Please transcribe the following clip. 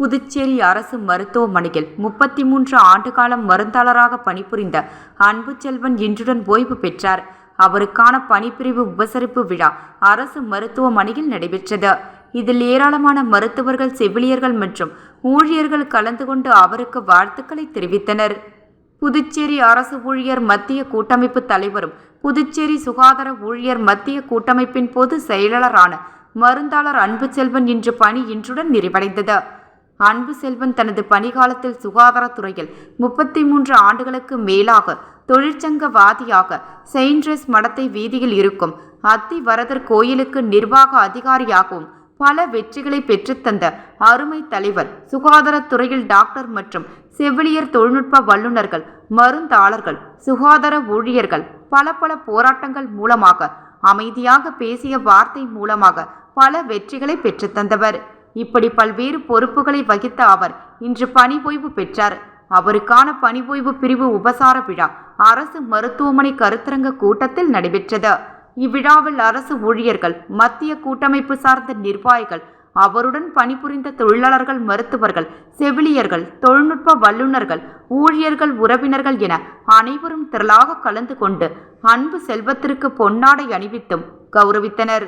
புதுச்சேரி அரசு மருத்துவமனையில் 33 ஆண்டு காலம் மருந்தாளராக பணிபுரிந்த அன்புச்செல்வன் இன்றுடன் ஓய்வு பெற்றார். அவருக்கான பணிப்பிரிவு உபசரிப்பு விழா அரசு மருத்துவமனையில் நடைபெற்றது. இதில் ஏராளமான மருத்துவர்கள், செவிலியர்கள் மற்றும் ஊழியர்கள் கலந்து கொண்டு அவருக்கு வாழ்த்துக்களை தெரிவித்தனர். புதுச்சேரி அரசு ஊழியர் மத்திய கூட்டமைப்பு தலைவரும் புதுச்சேரி சுகாதார ஊழியர் மத்திய கூட்டமைப்பின் பொது செயலாளரான மருந்தாளர் அன்புச்செல்வன் இன்றுடன் நிறைவடைந்தது. அன்புச்செல்வன் தனது பணிகாலத்தில் சுகாதாரத்துறையில் 33 ஆண்டுகளுக்கு மேலாக தொழிற்சங்கவாதியாக செயின்ட்ரஸ் மடத்தை வீதியில் இருக்கும் அத்திவரதர் கோயிலுக்கு நிர்வாக அதிகாரியாகவும் பல வெற்றிகளை பெற்றுத்தந்த அருமை தலைவர். சுகாதாரத்துறையில் டாக்டர் மற்றும் செவிலியர், தொழில்நுட்ப வல்லுநர்கள், மருந்தாளர்கள், சுகாதார ஊழியர்கள் பல போராட்டங்கள் மூலமாக, அமைதியாக பேசிய வார்த்தை மூலமாக பல வெற்றிகளை பெற்றுத்தந்தவர். இப்படி பல்வேறு பொறுப்புகளை வகித்த அவர் இன்று பணி ஓய்வு பெற்றார். அவருக்கான பணி ஓய்வு பிரிவு உபசார விழா அரசு மருத்துவமனை கருத்தரங்க கூட்டத்தில் நடைபெற்றது. இவ்விழாவில் அரசு ஊழியர்கள், மத்திய கூட்டமைப்பு சார்ந்த நிர்வாகிகள், அவருடன் பணிபுரிந்த தொழிலாளர்கள், மருத்துவர்கள், செவிலியர்கள், தொழில்நுட்ப வல்லுநர்கள், ஊழியர்கள், உறவினர்கள் என அனைவரும் திரளாக கலந்து கொண்டு அன்பு செல்வத்திற்கு பொன்னாடை அணிவித்தும் கௌரவித்தனர்.